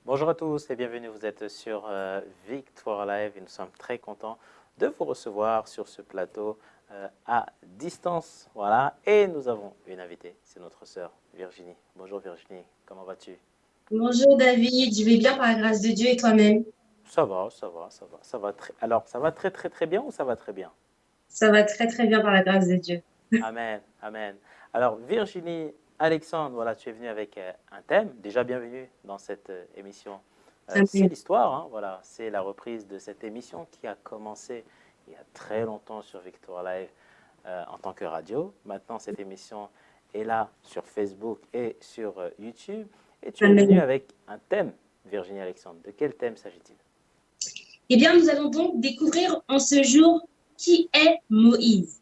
Bonjour à tous et bienvenue, vous êtes sur Victoire Live et nous sommes très contents de vous recevoir sur ce plateau à distance. Voilà, et nous avons une invitée, c'est notre sœur Virginie. Bonjour Virginie, comment vas-tu? Bonjour David, je vais bien par la grâce de Dieu et toi-même? Ça va, ça va, ça va, ça va très... Alors, ça va très très très bien ou ça va très bien? Ça va très très bien par la grâce de Dieu. Amen, amen. Alors Virginie, Alexandre, voilà, tu es venue avec un thème. Déjà bienvenue dans cette émission. C'est Amen. l'histoire, hein, voilà, c'est la reprise de cette émission qui a commencé il y a très longtemps sur Victoire Live en tant que radio. Maintenant, cette émission est là sur Facebook et sur YouTube. Et tu es venue Amen. avec un thème, Virginie Alexandre. De quel thème s'agit-il? Eh bien, nous allons donc découvrir en ce jour qui est Moïse.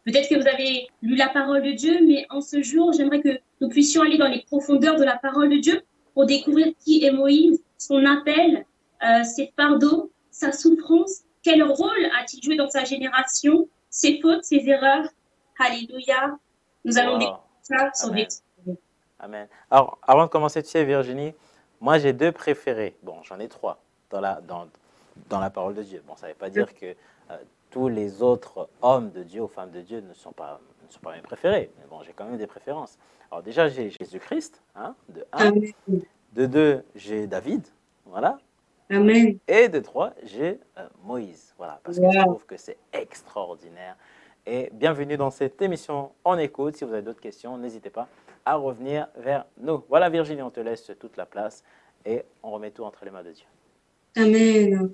Peut-être que vous avez lu la parole de Dieu, mais en ce jour, j'aimerais que nous puissions aller dans les profondeurs de la parole de Dieu pour Oui. découvrir qui est Moïse, son appel, ses fardeaux, sa souffrance, quel rôle a-t-il joué dans sa génération, ses fautes, ses erreurs. Alléluia. Nous allons découvrir Wow. ça sur Amen. Victoire. Amen. Alors, avant de commencer, tu sais, Virginie, moi j'ai deux préférés. Bon, j'en ai trois dans la parole de Dieu. Bon, ça ne veut pas dire que tous les autres hommes de Dieu ou femmes de Dieu ne sont pas mes préférés. Mais bon, j'ai quand même des préférences. Alors déjà, j'ai Jésus-Christ, hein, de un. Amen. De deux, j'ai David, voilà. Amen. Et de trois, j'ai Moïse, voilà, parce que je Wow. trouve que c'est extraordinaire. Et bienvenue dans cette émission en écoute. Si vous avez d'autres questions, n'hésitez pas à revenir vers nous. Voilà Virginie, on te laisse toute la place et on remet tout entre les mains de Dieu. Amen.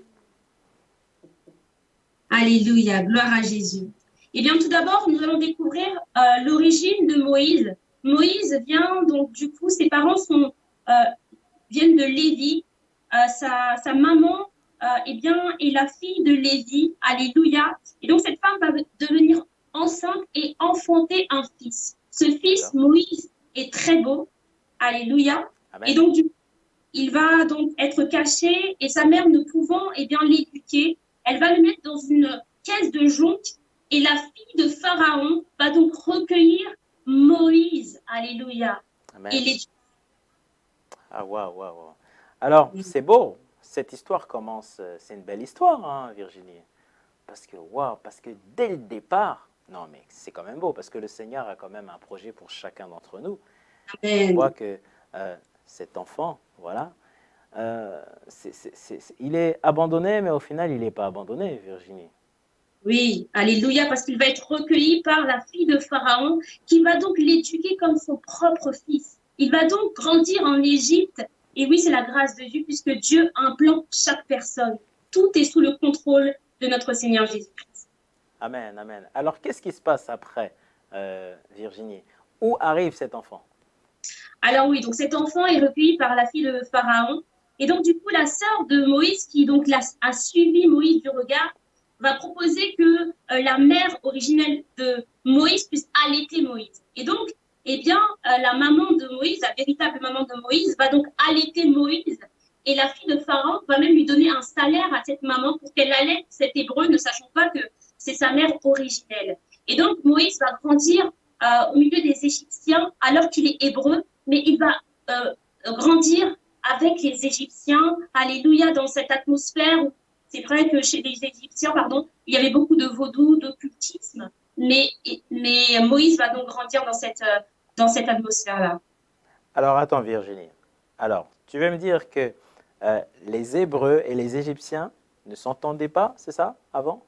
Alléluia. Gloire à Jésus. Eh bien, tout d'abord, nous allons découvrir l'origine de Moïse. Moïse vient, donc, du coup, ses parents viennent de Lévi. Sa maman, eh bien, est la fille de Lévi. Alléluia. Et donc, cette femme va devenir enceinte et enfanter un fils. Ce fils, D'accord? Moïse, est très beau. Alléluia. Et Amen. donc, il va donc être caché et sa mère ne pouvant eh bien l'éduquer, elle va le mettre dans une caisse de jonc et la fille de Pharaon va donc recueillir Moïse, alléluia, et Amen. l'éduquer. Ah, waouh, waouh, waouh. Alors, c'est beau. Cette histoire commence, c'est une belle histoire, hein, Virginie. Parce que, waouh, parce que dès le départ, non, mais c'est quand même beau, parce que le Seigneur a quand même un projet pour chacun d'entre nous. Et on voit Amen. que cet enfant, voilà, il est abandonné, mais au final, il n'est pas abandonné, Virginie. Oui, alléluia, parce qu'il va être recueilli par la fille de Pharaon qui va donc l'éduquer comme son propre fils. Il va donc grandir en Égypte. Et oui, c'est la grâce de Dieu puisque Dieu a un plan pour chaque personne. Tout est sous le contrôle de notre Seigneur Jésus-Christ. Amen, amen. Alors, qu'est-ce qui se passe après, Virginie? Où arrive cet enfant? Alors oui, donc cet enfant est recueilli par la fille de Pharaon. Et donc du coup, la sœur de Moïse, qui donc a suivi Moïse du regard, va proposer que la mère originelle de Moïse puisse allaiter Moïse. Et donc, eh bien, la maman de Moïse, la véritable maman de Moïse, va donc allaiter Moïse. Et la fille de Pharaon va même lui donner un salaire à cette maman pour qu'elle allaite cet hébreu, ne sachant pas que c'est sa mère originelle. Et donc, Moïse va grandir au milieu des Égyptiens alors qu'il est hébreu, mais il va grandir avec les Égyptiens, alléluia, dans cette atmosphère. C'est vrai que chez les Égyptiens, pardon, il y avait beaucoup de vaudou, d'occultisme, mais Moïse va donc grandir dans cette atmosphère-là. Alors, attends, Virginie. Alors, tu veux me dire que les Hébreux et les Égyptiens ne s'entendaient pas, c'est ça, avant?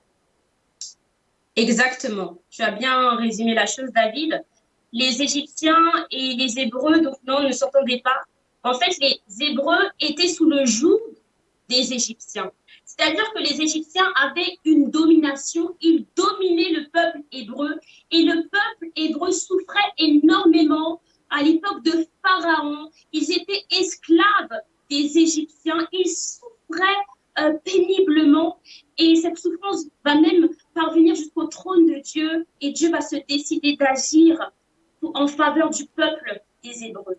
Exactement. Tu as bien résumé la chose, David. Les Égyptiens et les Hébreux, donc non, ne s'entendaient pas. En fait, les Hébreux étaient sous le joug des Égyptiens. C'est-à-dire que les Égyptiens avaient une domination, ils dominaient le peuple hébreu et le peuple hébreu souffrait énormément à l'époque de Pharaon. Ils étaient esclaves des Égyptiens, ils souffraient péniblement et cette souffrance va même parvenir jusqu'au trône de Dieu et Dieu va se décider d'agir en faveur du peuple des Hébreux.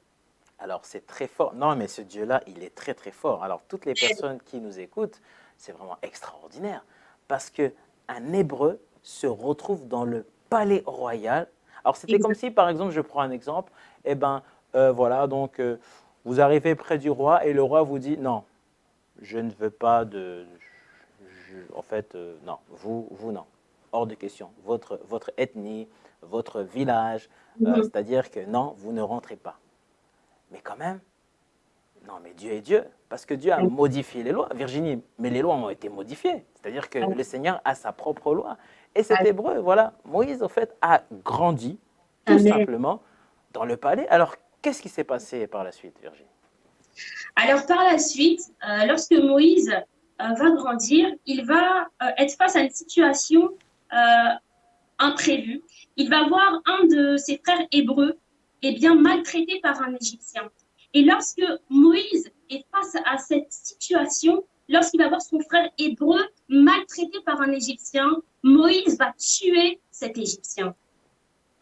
Alors, c'est très fort. Non, mais ce Dieu-là, il est très, très fort. Alors, toutes les personnes qui nous écoutent, c'est vraiment extraordinaire. Parce que un Hébreu se retrouve dans le palais royal. Alors, c'était comme Exact. si, par exemple, je prends un exemple, eh ben, voilà, donc, vous arrivez près du roi et le roi vous dit, non, je ne veux pas de... en fait, non, vous, non. Hors de question. Votre ethnie, votre village, Mhm. c'est-à-dire que non, vous ne rentrez pas. Mais quand même, non, mais Dieu est Dieu, parce que Dieu a modifié les lois. Virginie, mais les lois ont été modifiées. C'est-à-dire que le Seigneur a sa propre loi. Et cet hébreu, voilà, Moïse, en fait, a grandi, tout Amen. simplement, dans le palais. Alors, qu'est-ce qui s'est passé par la suite, Virginie? Alors par la suite, lorsque Moïse va grandir, il va être face à une situation euh, imprévue. Il va voir un de ses frères hébreux maltraité par un Égyptien. Et lorsque Moïse est face à cette situation, lorsqu'il va voir son frère hébreu maltraité par un Égyptien, Moïse va tuer cet Égyptien.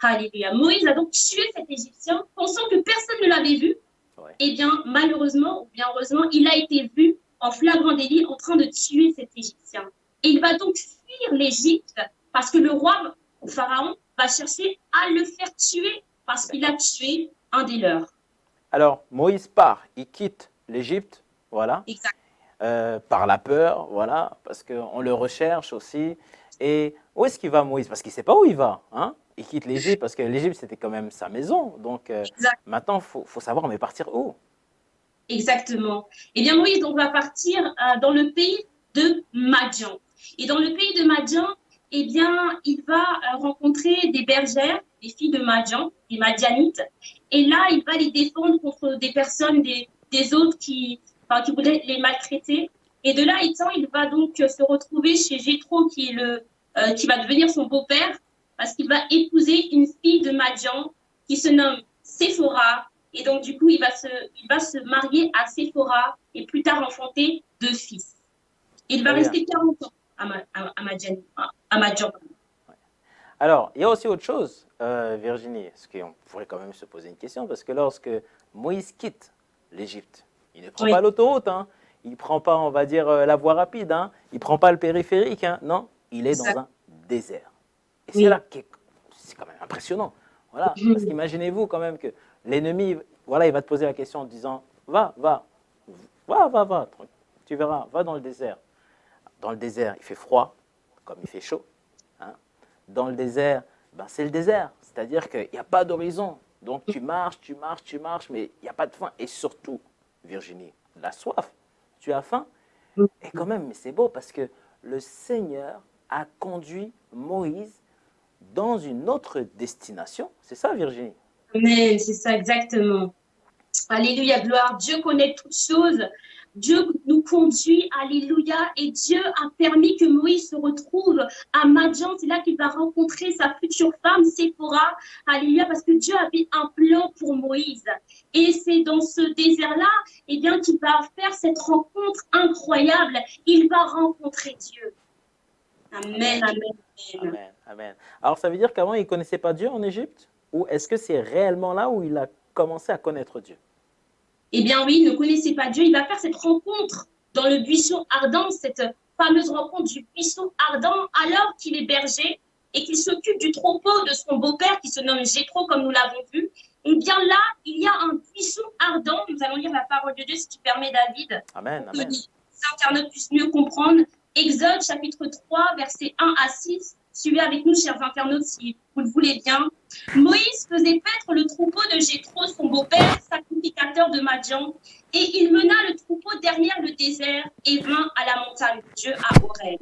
Alléluia. Moïse a donc tué cet Égyptien, pensant que personne ne l'avait vu. Ouais. Malheureusement ou bien heureusement, il a été vu en flagrant délit en train de tuer cet Égyptien. Et il va donc fuir l'Égypte parce que le roi, le Pharaon, va chercher à le faire tuer parce qu'il a tué un des leurs. Alors, Moïse part, il quitte l'Égypte, voilà, Exact. par la peur, voilà, parce qu'on le recherche aussi. Et où est-ce qu'il va, Moïse? Parce qu'il ne sait pas où il va, hein? Il quitte l'Égypte parce que l'Égypte, c'était quand même sa maison. Donc, Exact. maintenant, faut savoir, mais partir où? Exactement. Eh bien, Moïse donc, va partir dans le pays de Madian. Et dans le pays de Madian, eh bien, il va rencontrer des bergères, des filles de Madian, des Madianites. Et là, il va les défendre contre des personnes, des autres qui voulaient les maltraiter. Et de là étant, il va donc se retrouver chez Jéthro, qui va devenir son beau-père, parce qu'il va épouser une fille de Madian qui se nomme Séphora. Et donc, du coup, il va se marier à Séphora et plus tard enfanter 2 fils. Il va Très bien. rester 40 ans à Madian. Alors, il y a aussi autre chose, Virginie, parce qu'on pourrait quand même se poser une question, parce que lorsque Moïse quitte l'Égypte, il ne prend Oui, pas l'autoroute, hein, il ne prend pas, on va dire, la voie rapide, hein, il ne prend pas le périphérique, hein, non, il est dans exact. un désert. Et c'est là Oui. que c'est quand même impressionnant. Voilà, parce qu'imaginez-vous quand même que l'ennemi, voilà, il va te poser la question en te disant, va, tu verras, va dans le désert. Dans le désert, il fait froid, comme il fait chaud. Hein. Dans le désert, ben c'est le désert, c'est-à-dire qu'il n'y a pas d'horizon. Donc tu marches, mais il n'y a pas de fin. Et surtout, Virginie, la soif. Tu as faim. Et quand même, mais c'est beau parce que le Seigneur a conduit Moïse dans une autre destination. C'est ça, Virginie? Amen, c'est ça exactement. Alléluia, gloire. Dieu connaît toutes choses. Dieu nous conduit, alléluia, et Dieu a permis que Moïse se retrouve à Madian. C'est là qu'il va rencontrer sa future femme, Séphora, alléluia, parce que Dieu avait un plan pour Moïse. Et c'est dans ce désert-là, eh bien, qu'il va faire cette rencontre incroyable. Il va rencontrer Dieu. Amen, Amen. amen, amen. Amen. Amen. Alors ça veut dire qu'avant, il ne connaissait pas Dieu en Égypte? Ou est-ce que c'est réellement là où il a commencé à connaître Dieu? Eh bien oui, il ne connaissait pas Dieu. Il va faire cette rencontre dans le buisson ardent, cette fameuse rencontre du buisson ardent, alors qu'il est berger et qu'il s'occupe du troupeau de son beau-père qui se nomme Jéthro, comme nous l'avons vu. Eh bien là, il y a un buisson ardent. Nous allons lire la parole de Dieu, si tu permets, David, Amen. pour que Amen. les internautes puissent mieux comprendre. Exode, chapitre 3, versets 1 à 6. Suivez avec nous, chers internautes, si vous le voulez bien. Moïse faisait paître le troupeau de Jéthro, son beau-père, sacrificateur de Madian, et il mena le troupeau derrière le désert et vint à la montagne de Dieu à Horeb.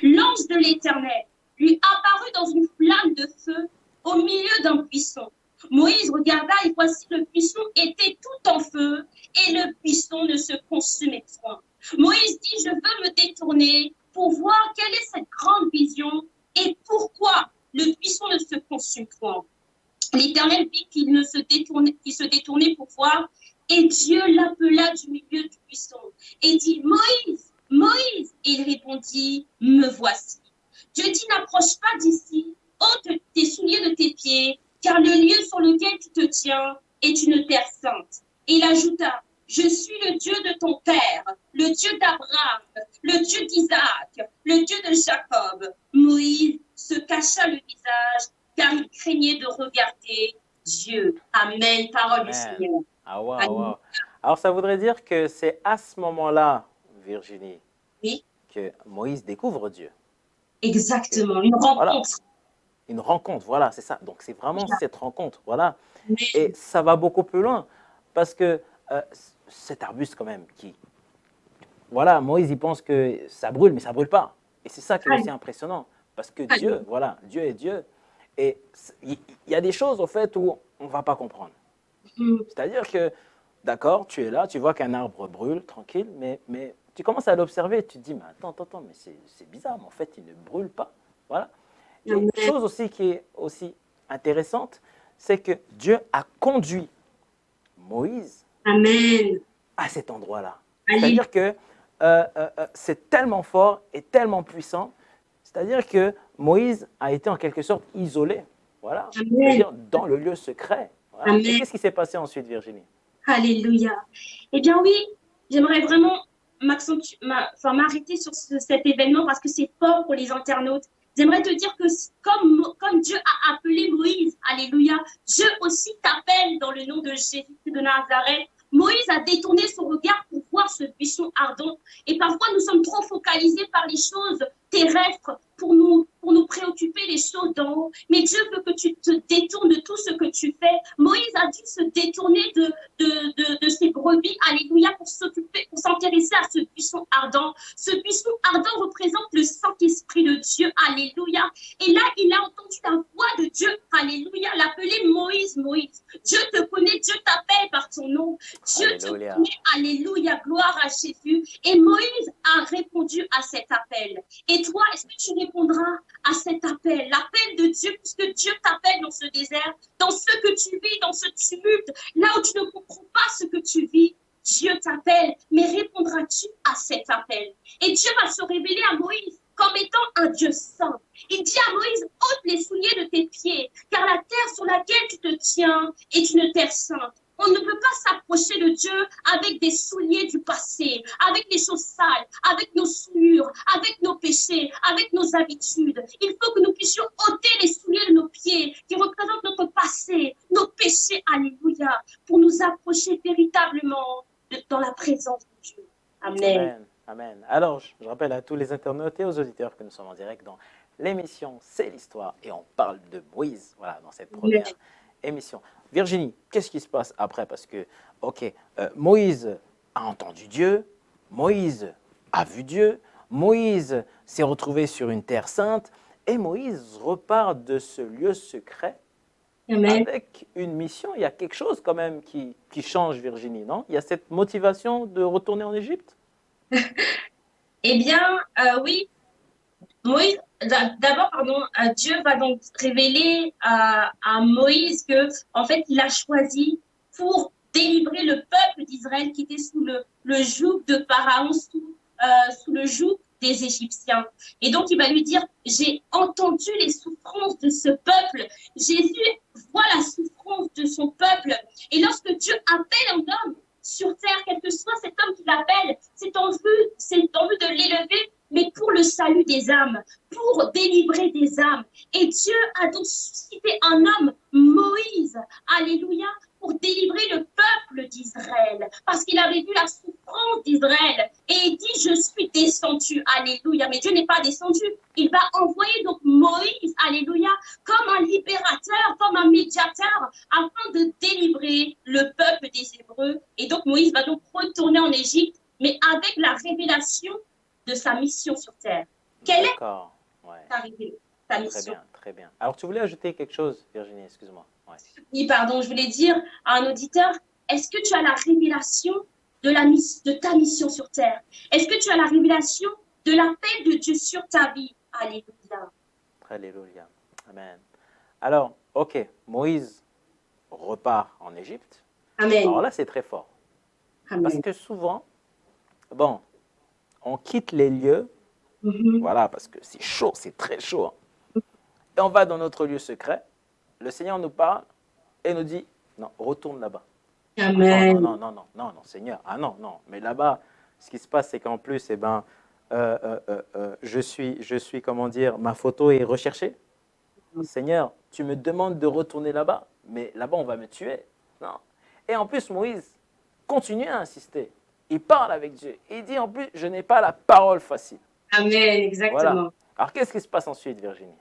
L'ange de l'Éternel lui apparut dans une flamme de feu au milieu d'un buisson. Moïse regarda et voici le buisson était tout en feu et le buisson ne se consumait point. Moïse dit, je veux me détourner pour voir quelle est cette grande vision et pourquoi le buisson ne se consume point. L'Éternel vit qu'il se détournait pour voir, et Dieu l'appela du milieu du buisson et dit, Moïse, Moïse, et il répondit, me voici. Dieu dit, n'approche pas d'ici, ôte tes souliers de tes pieds, car le lieu sur lequel tu te tiens est une terre sainte. Et il de ton père, le Dieu d'Abraham, le Dieu d'Isaac, le Dieu de Jacob. Moïse se cacha le visage car il craignait de regarder Dieu. Amen. Parole du Amen. Seigneur. Ah, waouh, Alléluia. waouh. Alors, ça voudrait dire que c'est à ce moment-là, Virginie, Oui, que Moïse découvre Dieu. Que, exactement. Une voilà, rencontre. une rencontre, voilà, c'est ça. Donc, c'est vraiment cette rencontre, voilà. Et Amen. ça va beaucoup plus loin, parce que cet arbuste, quand même, voilà, Moïse, il pense que ça brûle, mais ça brûle pas. Et c'est ça qui est aussi impressionnant, parce que Dieu, Alléluia. voilà, Dieu est Dieu. Et il y a des choses, au fait, où on ne va pas comprendre. C'est-à-dire que, d'accord, tu es là, tu vois qu'un arbre brûle, tranquille, mais tu commences à l'observer et tu te dis, mais attends, mais c'est bizarre, mais en fait, il ne brûle pas. Voilà. Et Amen. chose aussi qui est aussi intéressante, c'est que Dieu a conduit Moïse Amen. à cet endroit-là. Alléluia. C'est-à-dire que c'est tellement fort et tellement puissant, c'est-à-dire que Moïse a été en quelque sorte isolé, voilà, Amen. c'est-à-dire dans le lieu secret. Voilà. Et Amen. qu'est-ce qui s'est passé ensuite, Virginie? Alléluia. Eh bien oui, j'aimerais vraiment m'arrêter sur cet événement parce que c'est fort pour les internautes. J'aimerais te dire que comme Dieu a appelé Moïse, Alléluia, Dieu aussi t'appelle dans le nom de Jésus de Nazareth. Moïse a détourné son regard pour voir ce buisson ardent. Et parfois, nous sommes trop focalisés par les choses terrestres pour nous préoccuper des choses d'en haut. Mais Dieu veut que tu te détournes de tout ce que tu fais. Moïse a dû se détourner de ses brebis, alléluia, pour s'intéresser à ce buisson ardent. Ce buisson ardent représente le Saint-Esprit de Dieu, alléluia. Et là, il a entendu la voix de Dieu, alléluia, l'appeler Moïse, Moïse. Dieu te connaît, Dieu t'appelle par ton nom. Dieu te Alléluia. connaît, alléluia, gloire à Jésus. Et Moïse a répondu à cet appel. Et toi, est-ce que tu répondras à cet appel, l'appel de Dieu, puisque Dieu t'appelle dans ce désert, dans ce que tu vis, dans ce tumulte, là où tu ne comprends pas ce que tu vis, Dieu t'appelle, mais répondras-tu à cet appel? Et Dieu va se révéler à Moïse comme étant un Dieu saint. Il dit à Moïse, ôte les souliers de tes pieds, car la terre sur laquelle tu te tiens est une terre sainte. On ne peut pas s'approcher de Dieu avec des souliers du passé, avec des choses sales, avec nos souillures, avec nos péchés, avec nos habitudes. Il faut que nous puissions ôter les souliers de nos pieds qui représentent notre passé, nos péchés, alléluia, pour nous approcher véritablement dans la présence de Dieu. Amen. Amen. Amen. Alors, je rappelle à tous les internautes et aux auditeurs que nous sommes en direct dans l'émission C'est l'Histoire et on parle de Moïse, voilà, dans cette première émission. Virginie, qu'est-ce qui se passe après? Parce que, ok, Moïse a entendu Dieu, Moïse a vu Dieu, Moïse s'est retrouvé sur une terre sainte et Moïse repart de ce lieu secret Amen. avec une mission. Il y a quelque chose quand même qui change, Virginie, non? Il y a cette motivation de retourner en Égypte? Eh bien, oui, Moïse, d'abord, pardon, Dieu va donc révéler à Moïse que, en fait, il a choisi pour délivrer le peuple d'Israël qui était sous le joug de Pharaon, sous le joug des Égyptiens. Et donc, il va lui dire, j'ai entendu les souffrances de ce peuple. Jésus voit la souffrance de son peuple. Et lorsque Dieu appelle un homme sur terre, quel que soit cet homme qu'il appelle, c'est en vue de l'élever, mais pour le salut des âmes, pour délivrer des âmes. Et Dieu a donc suscité un homme, Moïse, alléluia, pour délivrer le peuple d'Israël, parce qu'il avait vu la souffrance d'Israël. Et il dit, je suis descendu, alléluia. Mais Dieu n'est pas descendu. Il va envoyer donc Moïse, alléluia, comme un libérateur, comme un médiateur, afin de délivrer le peuple des Hébreux. Et donc Moïse va donc retourner en Égypte, mais avec la révélation de sa mission sur terre. Quelle est ta mission? Très bien, très bien. Alors, tu voulais ajouter quelque chose, Virginie, excuse-moi. Ouais. Oui, pardon, je voulais dire à un auditeur, est-ce que tu as la révélation de ta mission sur terre? Est-ce que tu as la révélation de l'appel de Dieu sur ta vie? Alléluia. Alléluia. Amen. Alors, ok, Moïse repart en Égypte. Amen. Alors là, c'est très fort. Amen. Parce que souvent, bon, on quitte les lieux, voilà, parce que c'est chaud, c'est très chaud. Et on va dans notre lieu secret. Le Seigneur nous parle et nous dit, non, retourne là-bas. Ah non, non, Amen. non, non, non, non, non, Seigneur. Ah non, non. Mais là-bas, ce qui se passe, c'est qu'en plus, eh ben, je suis, comment dire, ma photo est recherchée. Seigneur, tu me demandes de retourner là-bas, mais là-bas, on va me tuer. Non. Et en plus, Moïse continue à insister. Il parle avec Dieu. Il dit en plus, je n'ai pas la parole facile. Amen, Voilà. exactement. Alors, qu'est-ce qui se passe ensuite, Virginie?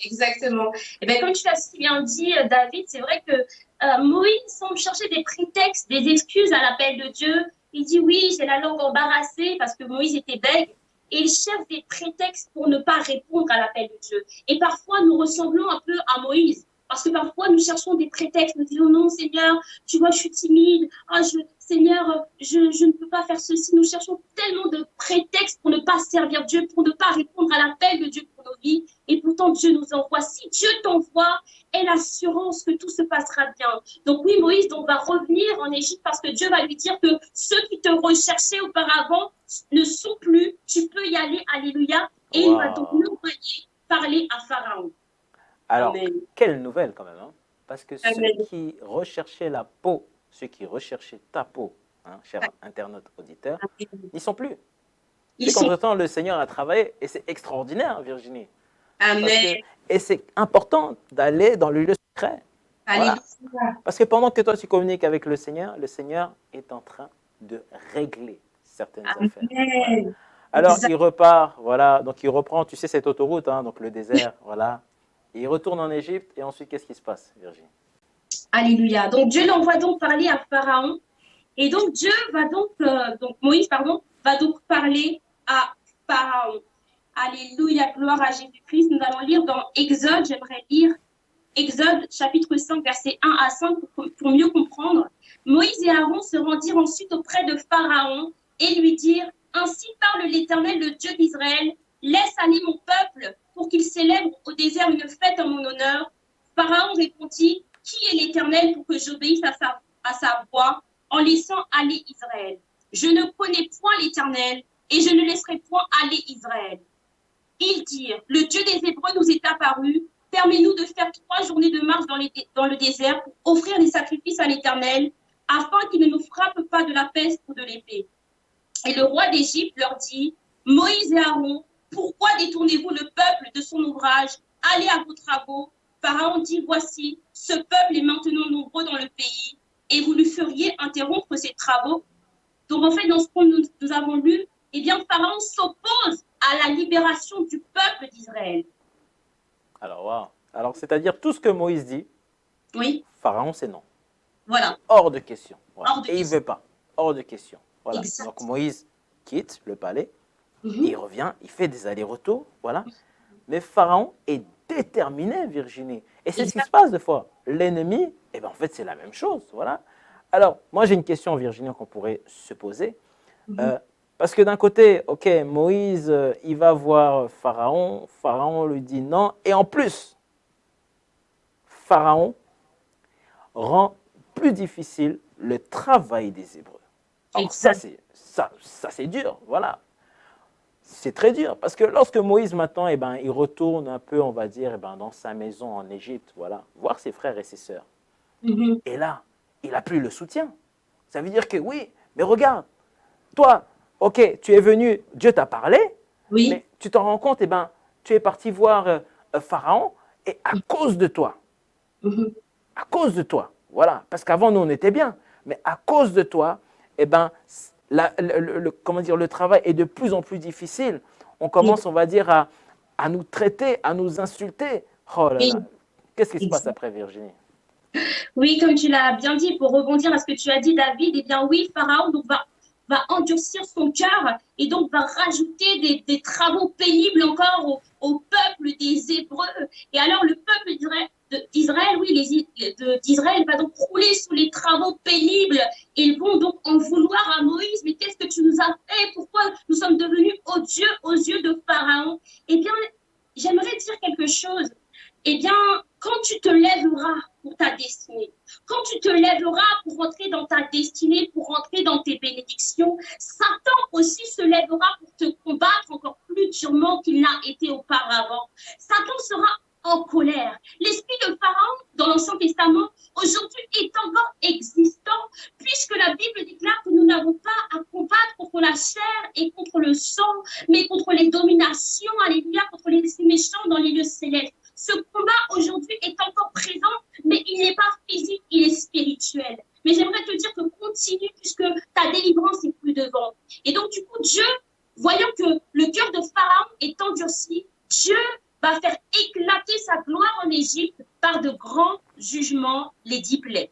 Exactement. Et bien, comme tu l'as si bien dit, David, c'est vrai que Moïse semble chercher des prétextes, des excuses à l'appel de Dieu. Il dit oui, j'ai la langue embarrassée parce que Moïse était bègue. Et il cherche des prétextes pour ne pas répondre à l'appel de Dieu. Et parfois, nous ressemblons un peu à Moïse. Parce que parfois, nous cherchons des prétextes. Nous disons non, Seigneur, tu vois, je suis timide. Ah, Seigneur, je ne peux pas faire ceci. Nous cherchons tellement de prétextes pour ne pas servir Dieu, pour ne pas répondre à l'appel de Dieu pour nos vies. Et pourtant, Dieu nous envoie. Si Dieu t'envoie, aie l'assurance que tout se passera bien. Donc oui, Moïse donc, va revenir en Égypte parce que Dieu va lui dire que ceux qui te recherchaient auparavant ne sont plus. Tu peux y aller, alléluia. Et il va donc Waouh! l'envoyer parler à Pharaon. Alors, Amen. quelle nouvelle quand même, hein? Parce que ceux Amen. qui recherchaient la peau, ceux qui recherchaient ta peau, hein, cher internaute auditeur, Amen. n'y sont plus. Ils C'est sont. qu'entre-temps, le Seigneur a travaillé et c'est extraordinaire, Virginie. Parce Amen. que, et c'est important d'aller dans le lieu secret. Voilà. Alléluia. Parce que pendant que toi tu communiques avec le Seigneur est en train de régler certaines affaires. Voilà. Amen. Alors Exact. il repart, voilà, donc il reprend, tu sais, cette autoroute, hein, donc le désert, voilà. Et il retourne en Égypte et ensuite qu'est-ce qui se passe, Virginie? Alléluia. Donc Dieu l'envoie donc parler à Pharaon. Et donc Dieu va donc Moïse, pardon, va donc parler à Pharaon. Alléluia, gloire à Jésus-Christ. Nous allons lire dans Exode, j'aimerais lire Exode chapitre 5, versets 1 à 5 pour mieux comprendre. Moïse et Aaron se rendirent ensuite auprès de Pharaon et lui dirent, ainsi parle l'Éternel, le Dieu d'Israël, laisse aller mon peuple pour qu'il célèbre au désert une fête en mon honneur. Pharaon répondit, qui est l'Éternel pour que j'obéisse à sa voix en laissant aller Israël? Je ne connais point l'Éternel et je ne laisserai point aller Israël. Ils dirent, le Dieu des Hébreux nous est apparu, permets-nous de faire 3 journées de marche dans le désert pour offrir des sacrifices à l'Éternel, afin qu'il ne nous frappe pas de la peste ou de l'épée. Et le roi d'Égypte leur dit, Moïse et Aaron, pourquoi détournez-vous le peuple de son ouvrage? Allez à vos travaux. Pharaon dit, voici, ce peuple est maintenant nombreux dans le pays, et vous lui feriez interrompre ses travaux. Donc en fait, dans ce que nous avons lu, eh bien, Pharaon s'oppose à la libération du peuple d'Israël. Alors, wow. Alors, c'est-à-dire tout ce que Moïse dit, Oui, Pharaon, c'est non. voilà. Hors de question. Voilà. Hors de Et il ne question. veut pas. Hors de question. Voilà. Exact. Donc Moïse quitte le palais, il revient, il fait des allers-retours, voilà. Mais Pharaon est déterminé, Virginie. Et c'est ce qui se passe des fois. L'ennemi, eh ben, en fait, c'est la même chose, voilà. Alors, moi, j'ai une question, Virginie, qu'on pourrait se poser. Parce que d'un côté, ok, Moïse, il va voir Pharaon, Pharaon lui dit non, et en plus, Pharaon rend plus difficile le travail des Hébreux. Alors ça, c'est dur, voilà. C'est très dur, parce que lorsque Moïse maintenant, eh ben, il retourne un peu, on va dire, eh ben, dans sa maison en Égypte, voilà, voir ses frères et ses sœurs. Et là, il n'a plus le soutien. Ça veut dire que oui, mais regarde, toi, ok, tu es venu, Dieu t'a parlé, mais tu t'en rends compte, eh ben, tu es parti voir Pharaon, et à cause de toi, voilà, parce qu'avant nous on était bien, mais à cause de toi, eh ben, comment dire, le travail est de plus en plus difficile. On commence, on va dire, à nous traiter, à nous insulter. Oh là là, qu'est-ce qui se passe après, Virginie? Oui, comme tu l'as bien dit, pour rebondir à ce que tu as dit, David, eh bien oui, Pharaon donc, va endurcir son cœur et donc va rajouter des travaux pénibles encore au peuple des Hébreux. Et alors le peuple d'Israël, oui, d'Israël va donc rouler sous les travaux pénibles et ils vont donc en vouloir à Moïse. Mais qu'est-ce que tu nous as fait? Pourquoi nous sommes devenus odieux aux yeux de Pharaon? Eh bien, j'aimerais dire quelque chose. Eh bien, quand tu te lèveras pour ta destinée, quand tu te lèveras pour rentrer dans ta destinée, pour rentrer dans tes bénédictions, Satan aussi se lèvera pour te combattre encore plus durement qu'il n'a été auparavant. Satan sera en colère. L'esprit de Pharaon, dans l'Ancien Testament, aujourd'hui est encore existant, puisque la Bible déclare que nous n'avons pas à combattre contre la chair et contre le sang, mais contre les dominations, alléluia, contre les esprits méchants dans les lieux célestes. Ce combat aujourd'hui est encore présent, mais il n'est pas physique, il est spirituel. Mais j'aimerais te dire que continue, puisque ta délivrance est plus devant. Et donc, du coup, Dieu, voyant que le cœur de Pharaon est endurci, Dieu va faire éclater sa gloire en Égypte par de grands jugements, les 10 plaies.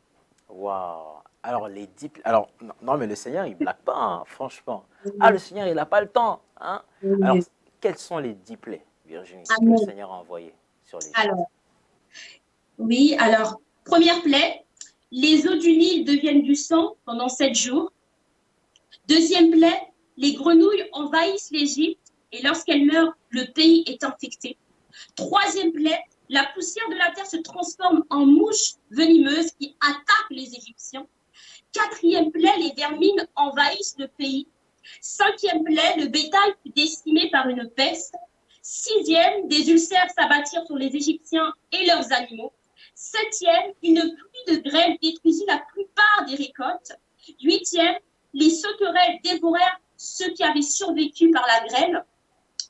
Waouh! Alors, les 10... Alors, non, non, mais le Seigneur, il ne blague pas, hein, franchement. Ah, le Seigneur, il n'a pas le temps. Hein? Alors, quels sont les 10 plaies, Virginie, que le Amen. Seigneur a envoyées sur l'Égypte? Alors, oui, alors, première plaie, les eaux du Nil deviennent du sang pendant 7 jours. Deuxième plaie, les grenouilles envahissent l'Égypte et lorsqu'elles meurent, le pays est infecté. Troisième plaie, la poussière de la terre se transforme en mouches venimeuses qui attaquent les Égyptiens. Quatrième plaie, les vermines envahissent le pays. Cinquième plaie, le bétail fut décimé par une peste. Sixième, des ulcères s'abattirent sur les Égyptiens et leurs animaux. Septième, une pluie de grêle détruisit la plupart des récoltes. Huitième, les sauterelles dévorèrent ceux qui avaient survécu par la grêle.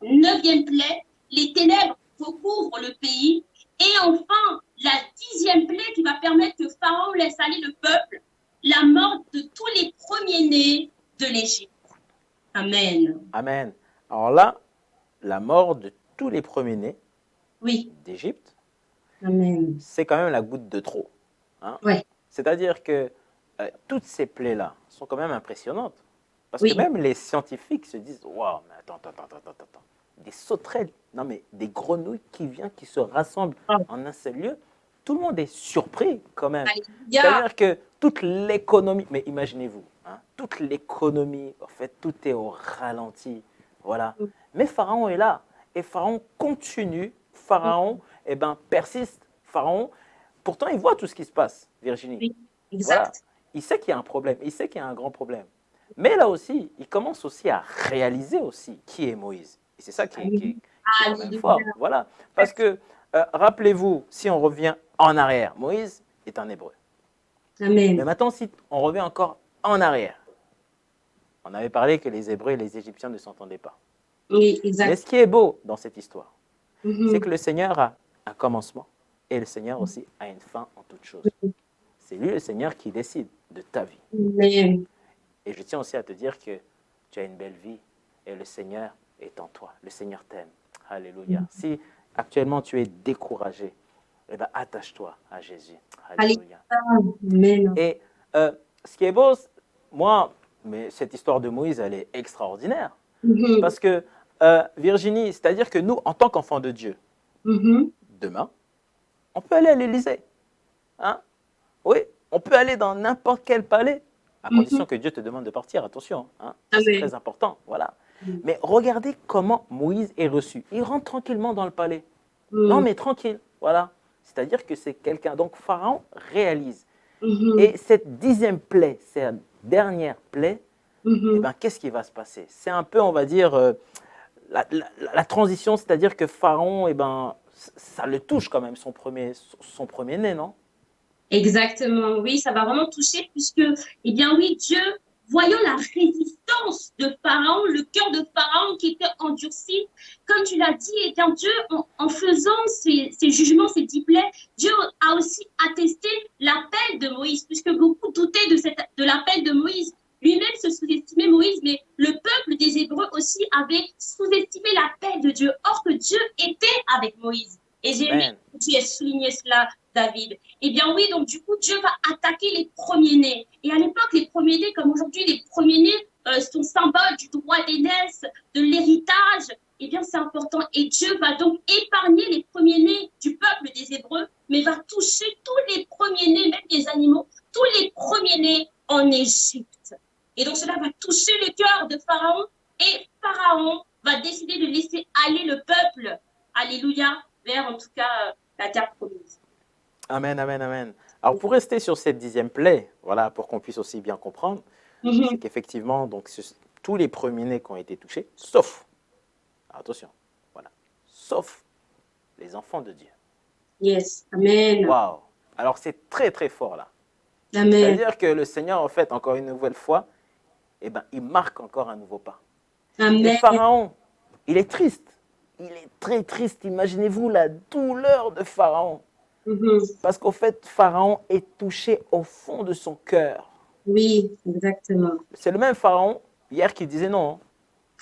Neuvième plaie, les ténèbres recouvrent le pays. Et enfin, la 10e plaie qui va permettre que Pharaon laisse aller le peuple, la mort de tous les premiers-nés de l'Égypte. Amen. Amen. Alors là, la mort de tous les premiers-nés Oui. d'Égypte, c'est quand même la goutte de trop. Hein? Ouais. C'est-à-dire que toutes ces plaies-là sont quand même impressionnantes. Parce que même les scientifiques se disent, waouh, mais attends. Des sauterelles, non mais des grenouilles qui viennent, qui se rassemblent en un seul lieu. Tout le monde est surpris quand même. C'est-à-dire que toute l'économie, mais imaginez-vous, hein, toute l'économie, en fait, tout est au ralenti. Voilà. Mais Pharaon est là. Et Pharaon continue. Pharaon persiste. Pharaon, pourtant, il voit tout ce qui se passe, Virginie. Oui, exact. Voilà. Il sait qu'il y a un problème. Il sait qu'il y a un grand problème. Mais là aussi, il commence aussi à réaliser aussi qui est Moïse. Et c'est ça qui est quand même fort. Voilà. Parce que, rappelez-vous, si on revient en arrière, Moïse est un Hébreu. Amen. Mais maintenant, si on revient encore en arrière, on avait parlé que les Hébreux et les Égyptiens ne s'entendaient pas. Oui, exact. Mais ce qui est beau dans cette histoire, c'est que le Seigneur a un commencement et le Seigneur aussi a une fin en toute chose. C'est lui, le Seigneur, qui décide de ta vie. Amen. Et je tiens aussi à te dire que tu as une belle vie et le Seigneur est en toi. Le Seigneur t'aime. Alléluia. Si actuellement tu es découragé, eh bien, attache-toi à Jésus. Alléluia. Amen. Et ce qui est beau, moi, mais cette histoire de Moïse, elle est extraordinaire. Parce que, Virginie, c'est-à-dire que nous, en tant qu'enfants de Dieu, demain, on peut aller à l'Élysée. Hein? Oui, on peut aller dans n'importe quel palais. À condition que Dieu te demande de partir, attention, hein, c'est très important, voilà. Mais regardez comment Moïse est reçu. Il rentre tranquillement dans le palais. Non, mais tranquille, voilà. C'est-à-dire que c'est quelqu'un. Donc Pharaon réalise. Et cette 10e plaie, cette dernière plaie, eh ben, qu'est-ce qui va se passer? C'est un peu, on va dire, la transition, c'est-à-dire que Pharaon, eh ben, ça le touche quand même, son premier-né, non? Exactement, oui, ça va vraiment toucher puisque, eh bien oui, Dieu, voyant la résistance de Pharaon, le cœur de Pharaon qui était endurci, comme tu l'as dit, eh bien Dieu, en faisant ces jugements, ces 10 plaies, Dieu a aussi attesté l'appel de Moïse, puisque beaucoup doutaient de l'appel de Moïse. Lui-même se sous-estimait Moïse, mais le peuple des Hébreux aussi avait sous-estimé l'appel de Dieu. Or que Dieu était avec Moïse. Et j'ai aimé que tu aies souligné cela, David. Eh bien oui, donc du coup, Dieu va attaquer les premiers-nés. Et à l'époque, les premiers-nés, comme aujourd'hui, les premiers-nés sont symboles du droit d'aînesse, de l'héritage. Eh bien, c'est important. Et Dieu va donc épargner les premiers-nés du peuple des Hébreux, mais va toucher tous les premiers-nés, même les animaux, tous les premiers-nés en Égypte. Et donc, cela va toucher le cœur de Pharaon. Et Pharaon va décider de laisser aller le peuple. Alléluia. Vers, en tout cas, la terre promise. Amen, amen, amen. Alors, pour rester sur cette 10e plaie, voilà, pour qu'on puisse aussi bien comprendre, c'est qu'effectivement, donc, tous les premiers-nés qui ont été touchés, sauf, attention, voilà, sauf les enfants de Dieu. Yes. Amen. Waouh! Alors c'est très très fort là. Amen. C'est-à-dire que le Seigneur, en fait, encore une nouvelle fois, eh ben, il marque encore un nouveau pas. Et Amen. Pharaon, il est triste. Il est très triste. Imaginez-vous la douleur de Pharaon. Mhm. Parce qu'au fait, Pharaon est touché au fond de son cœur. Oui, exactement. C'est le même Pharaon hier qui disait non.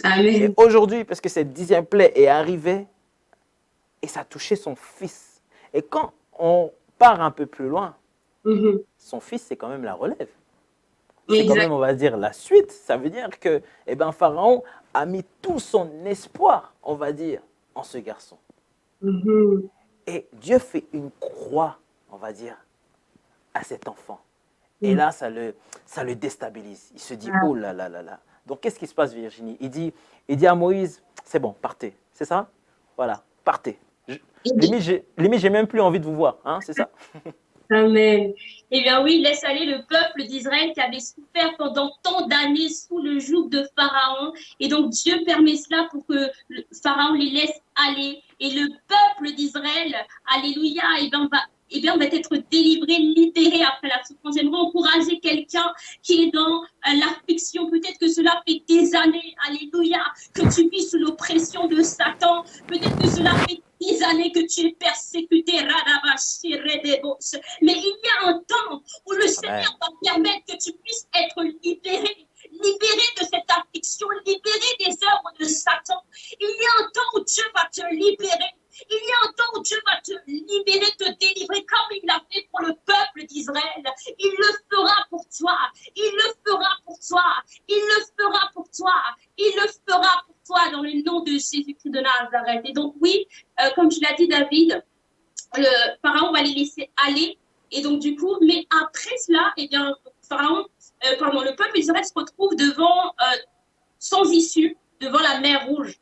Et Amen. aujourd'hui, parce que cette 10e plaie est arrivée, et ça a touché son fils. Et quand on part un peu plus loin, Mhm. son fils, c'est quand même la relève. C'est quand Exact. même, on va dire, la suite. Ça veut dire que eh ben, Pharaon a mis tout son espoir, on va dire, en ce garçon. Mhm. Et Dieu fait une croix, on va dire, à cet enfant. Et Mhm. là, ça le déstabilise. Il se dit, Ah, oh là là là là. Donc, qu'est-ce qui se passe, Virginie? Il dit à Moïse, c'est bon, partez. C'est ça? Voilà, partez. et Limite, j'ai même plus envie de vous voir. Hein, c'est ça? Amen. Eh bien oui, laisse aller le peuple d'Israël qui avait souffert pendant tant d'années sous le joug de Pharaon. Et donc Dieu permet cela pour que Pharaon les laisse aller. Et le peuple d'Israël, alléluia, eh bien, on va être délivré, libéré après la souffrance. J'aimerais encourager quelqu'un qui est dans l'affliction. Peut-être que cela fait des années, alléluia, que tu vis sous l'oppression de Satan. Peut-être que cela fait 10 années que tu es persécuté, mais il y a un temps où le Amen. Seigneur va permettre que tu puisses être libéré, libéré de cette affliction, libéré des œuvres de Satan. Il y a un temps où Dieu va te libérer. Il y a un temps où Dieu va te libérer, te délivrer, comme il l'a fait pour le peuple d'Israël. Il le fera pour toi. Il le fera pour toi. Il le fera pour toi. Il le fera pour toi dans le nom de Jésus-Christ de Nazareth. Et donc, oui, comme tu l'as dit, David, le Pharaon va les laisser aller. Et donc, du coup, mais après cela, eh bien, le peuple d'Israël se retrouve devant, sans issue, devant la mer Rouge.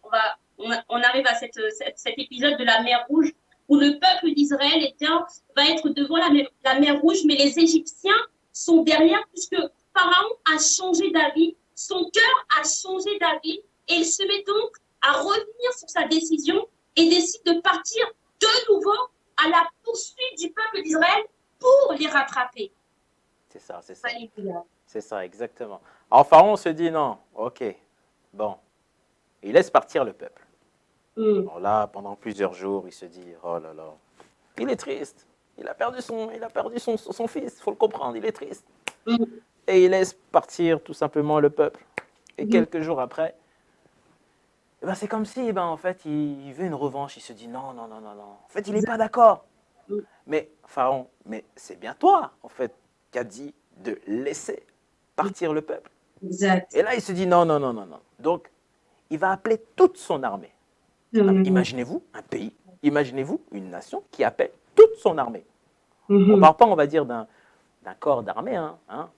On arrive à cet épisode de la mer Rouge où le peuple d'Israël eh bien, va être devant la mer Rouge, mais les Égyptiens sont derrière puisque Pharaon a changé d'avis, son cœur a changé d'avis et il se met donc à revenir sur sa décision et décide de partir de nouveau à la poursuite du peuple d'Israël pour les rattraper. C'est ça, c'est ça. Alléluia. C'est ça, exactement. Alors Pharaon se dit non, ok, bon. Il laisse partir le peuple. Mm. Alors là, pendant plusieurs jours, il se dit, oh là là, il est triste. Il a perdu son fils, il faut le comprendre, il est triste. Mm. Et il laisse partir tout simplement le peuple. Et Mm. quelques jours après, eh ben c'est comme si, en fait, il veut une revanche. Il se dit non, non, non, non, non. En fait, il n'est pas d'accord. Mm. Mais Pharaon, mais c'est bien toi, en fait, qui a dit de laisser partir le peuple. Exact. Et là, il se dit non, non, non, non, non. Donc, il va appeler toute son armée. Imaginez-vous un pays, imaginez-vous une nation qui appelle toute son armée. On ne parle pas, on va dire, d'un corps d'armée,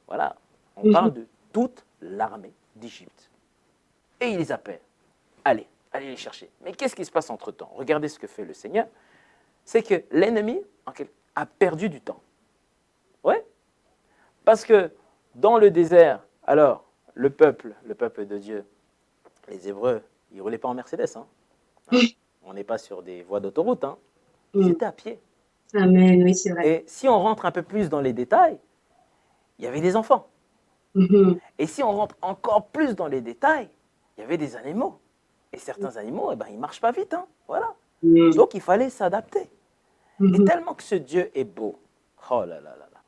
voilà. On parle de toute l'armée d'Égypte. Et il les appelle. Allez, allez les chercher. Mais qu'est-ce qui se passe entre-temps? Regardez ce que fait le Seigneur. C'est que l'ennemi a perdu du temps. Ouais. Parce que dans le désert, alors, le peuple de Dieu, les Hébreux, ils ne roulaient pas en Mercedes. On n'est pas sur des voies d'autoroute. Ils étaient à pied. Amen, oui, c'est vrai. Et si on rentre un peu plus dans les détails, il y avait des enfants. Et si on rentre encore plus dans les détails, il y avait des animaux. Et certains animaux, ils ne marchent pas vite. Voilà. Donc, il fallait s'adapter. Et tellement que ce Dieu est beau, oh là là là là,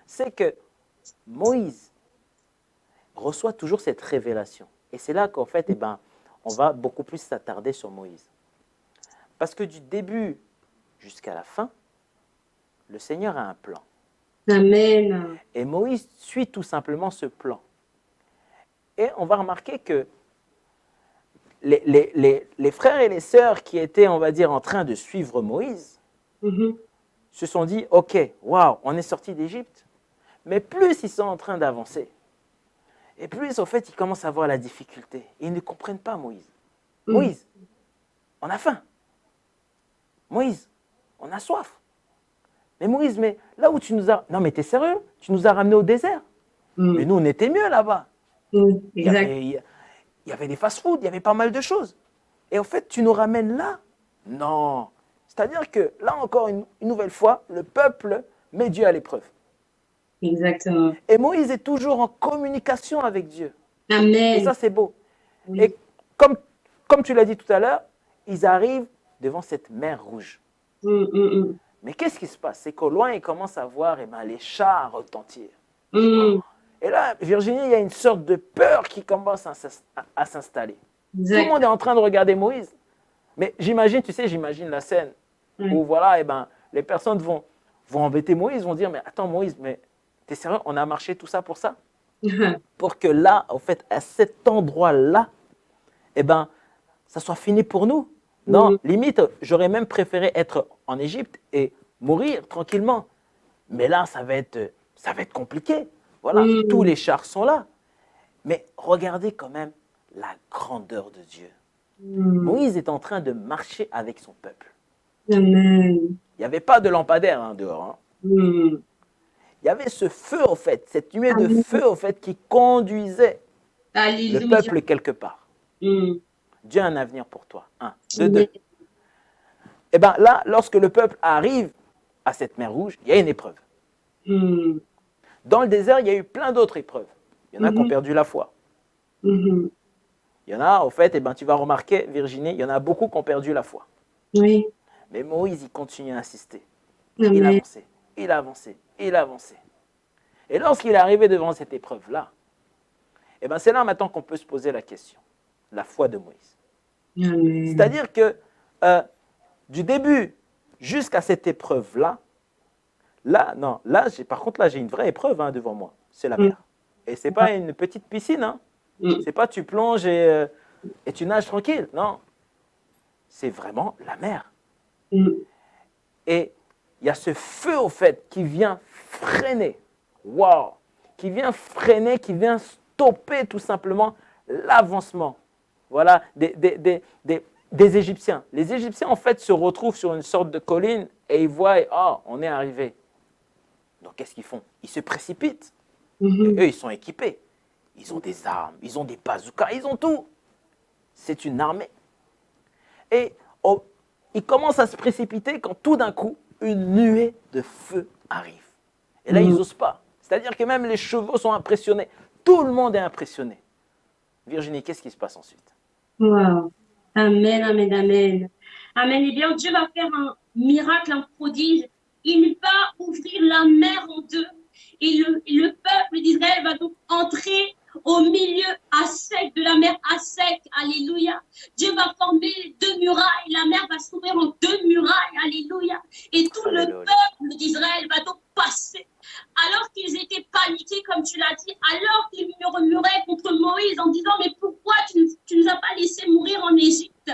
c'est que Moïse reçoit toujours cette révélation. Et c'est là qu'en fait, on va beaucoup plus s'attarder sur Moïse. Parce que du début jusqu'à la fin, le Seigneur a un plan. Amen. Et Moïse suit tout simplement ce plan. Et on va remarquer que les frères et les sœurs qui étaient, on va dire, en train de suivre Moïse, se sont dit, ok, waouh, on est sorti d'Égypte. Mais plus ils sont en train d'avancer, et plus, en fait, ils commencent à voir la difficulté. Ils ne comprennent pas Moïse. Moïse, on a faim. Moïse, on a soif. Mais Moïse, mais là où tu nous as... Non, mais t'es sérieux? Tu nous as ramenés au désert. Mais nous, on était mieux là-bas. Exact. Il y avait des fast-foods, il y avait pas mal de choses. Et en fait, tu nous ramènes là? Non, C'est-à-dire que là encore, une nouvelle fois, le peuple met Dieu à l'épreuve. Exactement. Et Moïse est toujours en communication avec Dieu. Et Amen. ça, c'est beau. Oui. Et comme tu l'as dit tout à l'heure, ils arrivent devant cette mer rouge. Mais qu'est-ce qui se passe? C'est qu'au loin, ils commencent à voir les chars retentir. Et là, Virginie, il y a une sorte de peur qui commence à s'installer. Tout le monde est en train de regarder Moïse. Mais j'imagine, tu sais, j'imagine la scène où voilà, les personnes vont embêter Moïse, vont dire, mais attends Moïse, mais t'es sérieux, on a marché tout ça pour ça? Pour que là, en fait, à cet endroit-là, ça soit fini pour nous. Non, limite, j'aurais même préféré être en Égypte et mourir tranquillement. Mais là, ça va être compliqué. Voilà, tous les chars sont là. Mais regardez quand même la grandeur de Dieu. Moïse est en train de marcher avec son peuple. Amen. Il n'y avait pas de lampadaire dehors. Il y avait ce feu, en fait, cette nuée de feu, en fait, qui conduisait le peuple quelque part. Dieu a un avenir pour toi. 1, 2, 2. Et bien là, lorsque le peuple arrive à cette mer rouge, il y a une épreuve. Dans le désert, il y a eu plein d'autres épreuves. Il y en a qui ont perdu la foi. Il y en a, en fait, tu vas remarquer, Virginie, il y en a beaucoup qui ont perdu la foi. Oui. Mais Moïse, il continue à insister. Amen. Il avançait, il avançait, il avançait. Et lorsqu'il est arrivé devant cette épreuve-là, c'est là maintenant qu'on peut se poser la question. La foi de Moïse. C'est-à-dire que du début jusqu'à cette épreuve-là, par contre, là, j'ai une vraie épreuve devant moi. C'est la mer. Et ce n'est pas une petite piscine. C'est pas tu plonges et tu nages tranquille. Non. C'est vraiment la mer. Et il y a ce feu, au fait, qui vient freiner. Waouh! Qui vient freiner, qui vient stopper tout simplement l'avancement. Voilà, des Égyptiens. Les Égyptiens, en fait, se retrouvent sur une sorte de colline et ils voient, on est arrivé. Donc, qu'est-ce qu'ils font? Ils se précipitent. Et eux, ils sont équipés. Ils ont des armes, ils ont des bazookas, ils ont tout. C'est une armée. Et ils commencent à se précipiter quand tout d'un coup, une nuée de feu arrive. Et là, ils n'osent pas. C'est-à-dire que même les chevaux sont impressionnés. Tout le monde est impressionné. Virginie, qu'est-ce qui se passe ensuite? Wow. Amen, amen, amen. Amen. Eh bien, Dieu va faire un miracle, un prodige. Il va ouvrir la mer en deux. Et le peuple d'Israël va donc entrer au milieu à sec de la mer à sec. Alléluia. Dieu va former deux murailles. La mer va s'ouvrir en deux murailles. Alléluia. Et tout le peuple d'Israël va donc passer. Alors qu'ils étaient paniqués, comme tu l'as dit, alors qu'ils murmuraient contre Moïse en disant, mais pourquoi tu nous as pas laissé mourir en Égypte?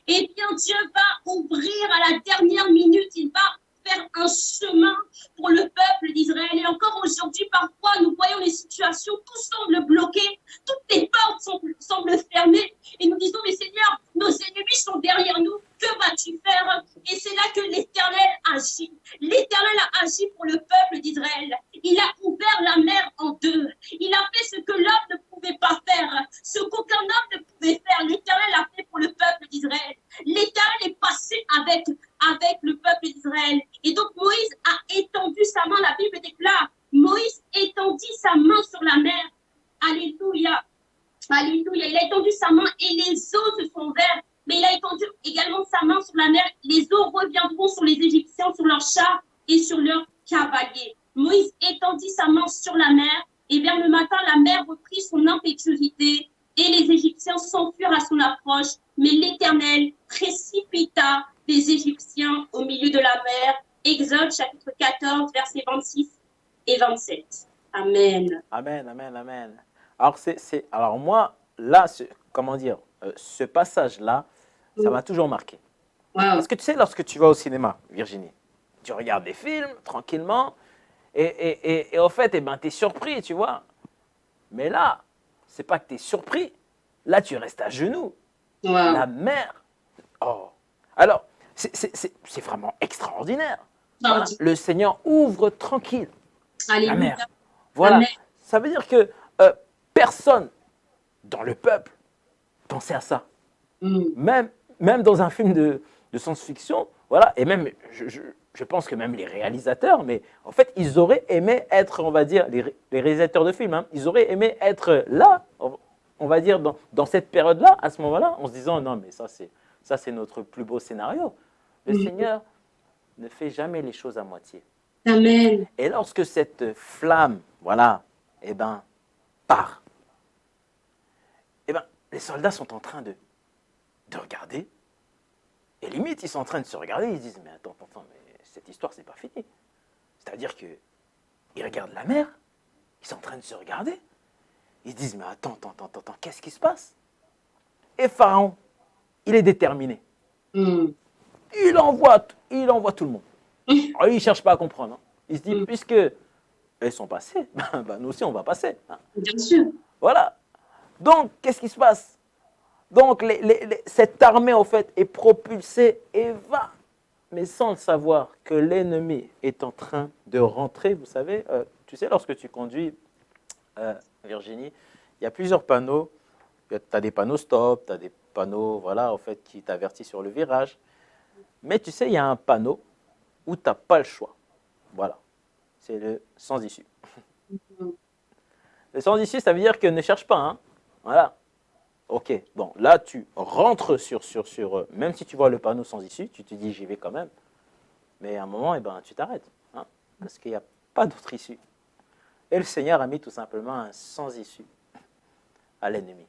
Eh bien, Dieu va ouvrir à la dernière minute, il va faire un chemin pour le peuple d'Israël. Et encore aujourd'hui, parfois, nous voyons les situations, tout semble bloqué, toutes les portes semblent fermées. Et nous disons, mais Seigneur, nos ennemis sont derrière nous, que vas-tu faire? Et c'est là que l'Éternel agit. L'Éternel a agi pour le peuple d'Israël. Il a ouvert la mer en deux. Il a fait ce que l'homme ne pouvait pas faire, ce qu'aucun homme ne pouvait faire. L'Éternel a fait pour le peuple d'Israël. L'Éternel est passé avec le peuple d'Israël. Et donc Moïse a étendu sa main. La Bible déclare, Moïse étendit sa main sur la mer. Alléluia. Alléluia. Il a étendu sa main et les eaux se sont ouvertes. Mais il a étendu également sa main sur la mer. Les eaux reviendront sur les Égyptiens, sur leurs chars et sur leurs cavaliers. Moïse étendit sa main sur la mer. Et vers le matin, la mer reprit son impétuosité et les Égyptiens s'enfuirent à son approche. Mais l'Éternel précipita les Égyptiens au milieu de la mer. Exode chapitre 14, versets 26 et 27. Amen. Amen, amen, amen. Alors moi, là, comment dire, ce passage-là, ça m'a toujours marqué. Wow. Parce que tu sais, lorsque tu vas au cinéma, Virginie, tu regardes des films tranquillement et au fait, tu es surpris, tu vois. Mais là, c'est pas que tu es surpris. Là, tu restes à genoux. Wow. La mer. Oh. Alors, c'est vraiment extraordinaire. Voilà. Le Seigneur ouvre tranquille Alléluia. la mer. Voilà. Amen. Ça veut dire que personne dans le peuple pensait à ça. Même dans un film de science-fiction, Voilà, et même, je pense que même les réalisateurs, mais en fait, ils auraient aimé être, on va dire, les réalisateurs de films, hein, ils auraient aimé être là, on va dire, dans cette période-là, à ce moment-là, en se disant, non, mais ça, c'est notre plus beau scénario. Le Seigneur ne fait jamais les choses à moitié. Amen. Et lorsque cette flamme, voilà, eh ben, part, eh ben, les soldats sont en train de regarder. Et limite, ils sont en train de se regarder, ils se disent, mais attends, mais cette histoire, c'est pas fini. C'est-à-dire qu'ils regardent la mer, ils sont en train de se regarder, ils se disent, mais attends, qu'est-ce qui se passe? Et Pharaon, il est déterminé. Il envoie tout le monde. Alors, il ne cherche pas à comprendre. Hein. Il se dit, puisque ils sont passés, ben, nous aussi, on va passer. Hein. Bien sûr. Voilà. Donc, qu'est-ce qui se passe? Donc, cette armée, en fait, est propulsée et va, mais sans le savoir, que l'ennemi est en train de rentrer. Vous savez, tu sais, lorsque tu conduis, Virginie, il y a plusieurs panneaux. Tu as des panneaux stop, tu as des panneaux, voilà, en fait, qui t'avertissent sur le virage. Mais tu sais, il y a un panneau où tu n'as pas le choix. Voilà. C'est le sans issue. Le sans issue, ça veut dire que ne cherche pas. Hein. Voilà. Ok, bon, là, tu rentres sur même si tu vois le panneau sans issue, tu te dis, j'y vais quand même. Mais à un moment, eh ben, tu t'arrêtes, hein, parce qu'il n'y a pas d'autre issue. Et le Seigneur a mis tout simplement un sans issue à l'ennemi.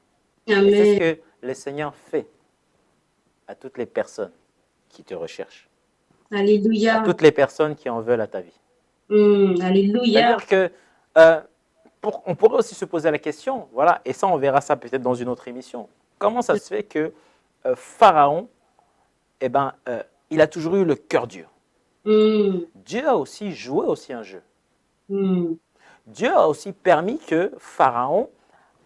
Et c'est ce que le Seigneur fait à toutes les personnes qui te recherchent. Alléluia. À toutes les personnes qui en veulent à ta vie. Alléluia. C'est-à-dire que on pourrait aussi se poser la question, voilà, et ça on verra ça peut-être dans une autre émission. Comment ça se fait que Pharaon, eh ben, il a toujours eu le cœur dur. Dieu a aussi joué aussi un jeu. Dieu a aussi permis que Pharaon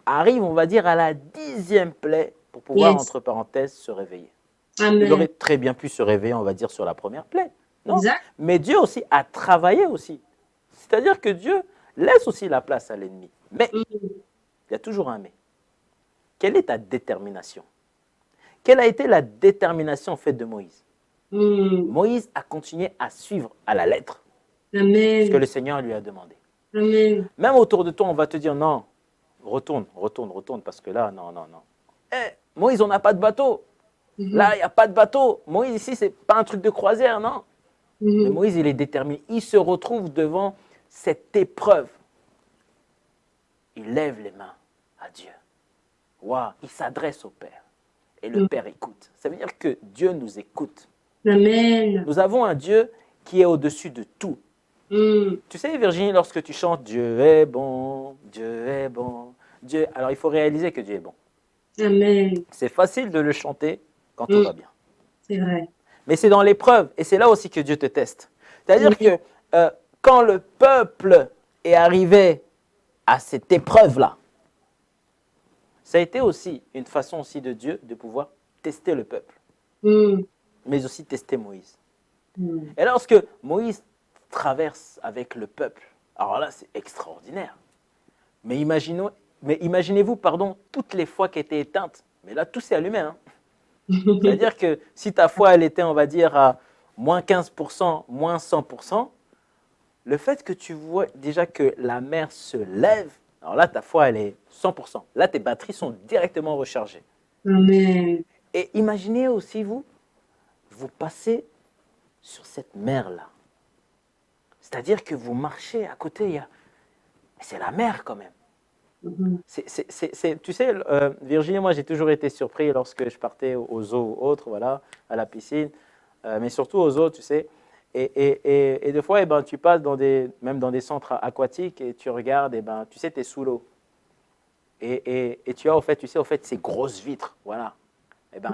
arrive, on va dire, à la 10e plaie pour pouvoir, entre parenthèses, se réveiller. Amen. Il aurait très bien pu se réveiller, on va dire, sur la première plaie. Non. Exact. Mais Dieu aussi a travaillé aussi. C'est-à-dire que Dieu laisse aussi la place à l'ennemi. Mais, il y a toujours un mais. Quelle est ta détermination? Quelle a été la détermination en fait de Moïse? Moïse a continué à suivre à la lettre ce que le Seigneur lui a demandé. Amen. Même autour de toi, on va te dire non, retourne, parce que là, non. Moïse, on n'a pas de bateau. Là, il n'y a pas de bateau. Moïse, ici, ce n'est pas un truc de croisière, non. Mais Moïse, il est déterminé. Il se retrouve devant cette épreuve. Il lève les mains à Dieu. Waouh, il s'adresse au Père. Et le Père écoute. Ça veut dire que Dieu nous écoute. Amen. Nous avons un Dieu qui est au-dessus de tout. Tu sais, Virginie, lorsque tu chantes « Dieu est bon, Dieu est bon », alors il faut réaliser que Dieu est bon. Amen. C'est facile de le chanter quand tout va bien. C'est vrai. Mais c'est dans l'épreuve, et c'est là aussi que Dieu te teste. C'est-à-dire que quand le peuple est arrivé à cette épreuve-là, ça a été aussi une façon aussi de Dieu de pouvoir tester le peuple, mais aussi tester Moïse. Et lorsque Moïse traverse avec le peuple, alors là c'est extraordinaire. Mais imaginez-vous, toutes les fois qui étaient éteintes, mais là tout s'est allumé. Hein. C'est-à-dire que si ta foi elle était, on va dire, à moins 15%, moins 100%, le fait que tu vois déjà que la mer se lève, alors là ta foi elle est 100%. Là tes batteries sont directement rechargées. Amen. Et imaginez aussi vous passez sur cette mer-là. C'est-à-dire que vous marchez à côté, c'est la mer quand même. Tu sais, Virginie, moi j'ai toujours été surpris lorsque je partais aux eaux ou autres, voilà, à la piscine, mais surtout aux eaux, tu sais. Et des fois, tu passes même dans des centres aquatiques et tu regardes, tu sais, tu es sous l'eau. Et tu as, tu sais, ces grosses vitres, voilà,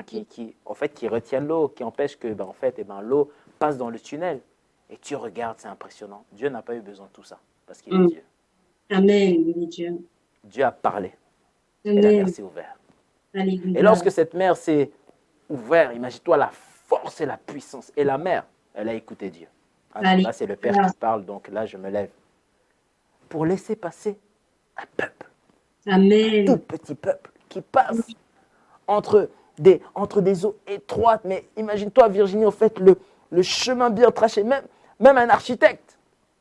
qui retiennent l'eau, qui empêchent que l'eau passe dans le tunnel. Et tu regardes, c'est impressionnant. Dieu n'a pas eu besoin de tout ça, parce qu'il est Dieu. Amen, il est Dieu. Dieu a parlé, Amen. et la mer s'est ouverte. Alléluia. Et lorsque cette mer s'est ouverte, imagine-toi la force et la puissance. Et la mer, elle a écouté Dieu. Alors, là, c'est le Père qui parle, donc là, je me lève. Pour laisser passer un peuple. Amen. Un tout petit peuple qui passe entre des eaux étroites. Mais imagine-toi, Virginie, le chemin bien tracé, même un architecte.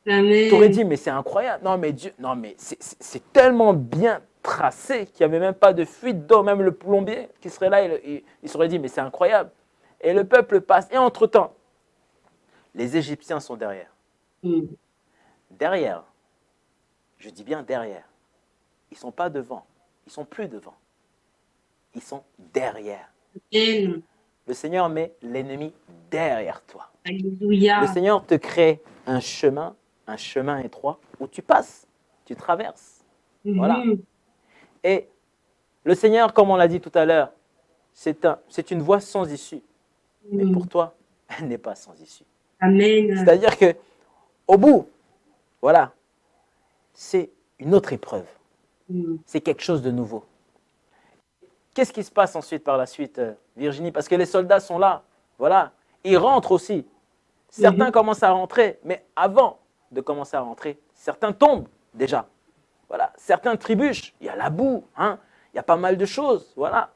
Amen. Tu aurais dit, mais c'est incroyable. Non, mais Dieu, non, mais c'est tellement bien tracé qu'il n'y avait même pas de fuite d'eau. Même le plombier qui serait là, il serait dit, mais c'est incroyable. Et le peuple passe. Et entre-temps, les Égyptiens sont derrière. Derrière, je dis bien derrière. Ils ne sont pas devant. Ils ne sont plus devant. Ils sont derrière. Amen. Le Seigneur met l'ennemi derrière toi. Alléluia. Le Seigneur te crée un chemin étroit où tu passes, tu traverses. Voilà. Et le Seigneur, comme on l'a dit tout à l'heure, c'est une voie sans issue. Mais pour toi, elle n'est pas sans issue. Amen. C'est-à-dire que au bout, voilà, c'est une autre épreuve. C'est quelque chose de nouveau. Qu'est-ce qui se passe ensuite par la suite, Virginie? Parce que les soldats sont là, voilà. Ils rentrent aussi. Certains commencent à rentrer, mais avant de commencer à rentrer, certains tombent déjà. Voilà. Certains trébuchent. Il y a la boue, hein. Il y a pas mal de choses, voilà.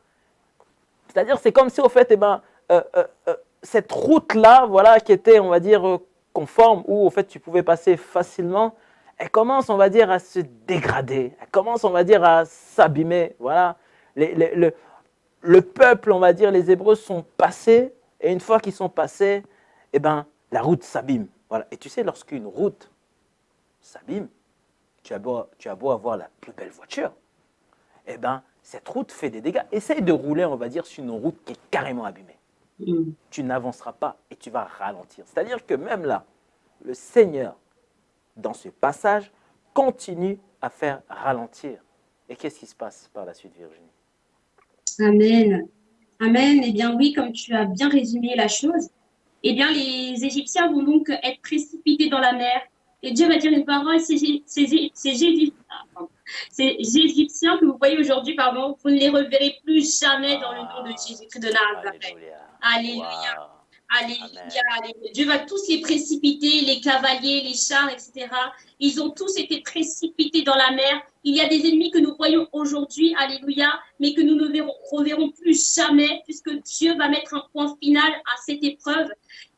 C'est-à-dire, c'est comme si, au fait, cette route-là, voilà, qui était, on va dire, conforme, où, au fait, tu pouvais passer facilement, elle commence, on va dire, à se dégrader. Elle commence, on va dire, à s'abîmer, voilà. Le peuple, on va dire, les Hébreux sont passés, et une fois qu'ils sont passés, eh ben, la route s'abîme. Voilà. Et tu sais, lorsqu'une route s'abîme, tu as beau avoir la plus belle voiture, eh ben, cette route fait des dégâts. Essaye de rouler, on va dire, sur une route qui est carrément abîmée. Tu n'avanceras pas et tu vas ralentir. C'est-à-dire que même là, le Seigneur, dans ce passage, continue à faire ralentir. Et qu'est-ce qui se passe par la suite, Virginie? Amen. Amen. Eh bien, oui, comme tu as bien résumé la chose, eh bien, les Égyptiens vont donc être précipités dans la mer. Et Dieu va dire une parole, ces Égyptiens que vous voyez aujourd'hui, pardon, vous ne les reverrez plus jamais dans le nom de Jésus-Christ de Nazareth. Alléluia. Wow. Alléluia, alléluia. Dieu va tous les précipiter, les cavaliers, les chars, etc. Ils ont tous été précipités dans la mer. Il y a des ennemis que nous voyons aujourd'hui, alléluia, mais que nous ne reverrons plus jamais, puisque Dieu va mettre un point final à cette épreuve.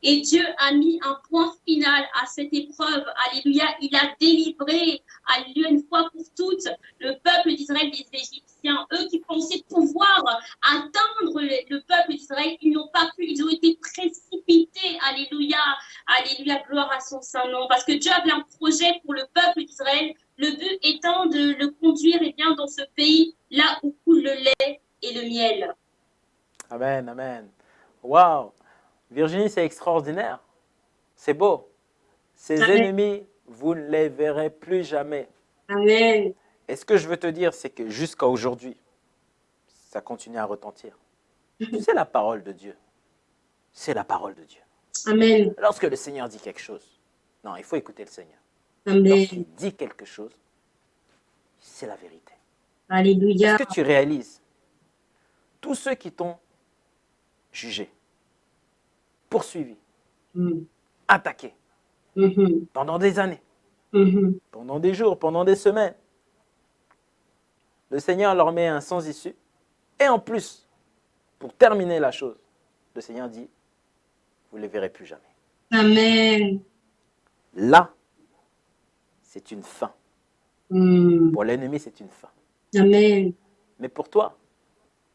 Et Dieu a mis un point final à cette épreuve, alléluia. Il a délivré, alléluia, une fois pour toutes, le peuple d'Israël des Égyptiens. Eux qui pensaient pouvoir atteindre le peuple d'Israël, ils n'ont pas pu, ils ont été précipités, alléluia, alléluia, gloire à son saint nom, parce que Dieu avait un projet pour le peuple d'Israël, le but étant de le conduire bien, dans ce pays, là où coule le lait et le miel. Amen, amen. Waouh! Virginie, c'est extraordinaire. C'est beau. Ces Amen. ennemis, vous ne les verrez plus jamais. Amen. Et ce que je veux te dire, c'est que jusqu'à aujourd'hui, ça continue à retentir. Tu sais, la parole de Dieu, c'est la parole de Dieu. Amen. Lorsque le Seigneur dit quelque chose, non, il faut écouter le Seigneur. Amen. Lorsqu'il dit quelque chose, c'est la vérité. Alléluia. Est-ce que tu réalises tous ceux qui t'ont jugé, poursuivi, attaqué pendant des années, pendant des jours, pendant des semaines, le Seigneur leur met un sans issue. Et en plus, pour terminer la chose, le Seigneur dit, vous ne les verrez plus jamais. Amen. Là, c'est une fin. Pour l'ennemi, c'est une fin. Amen. Mais pour toi,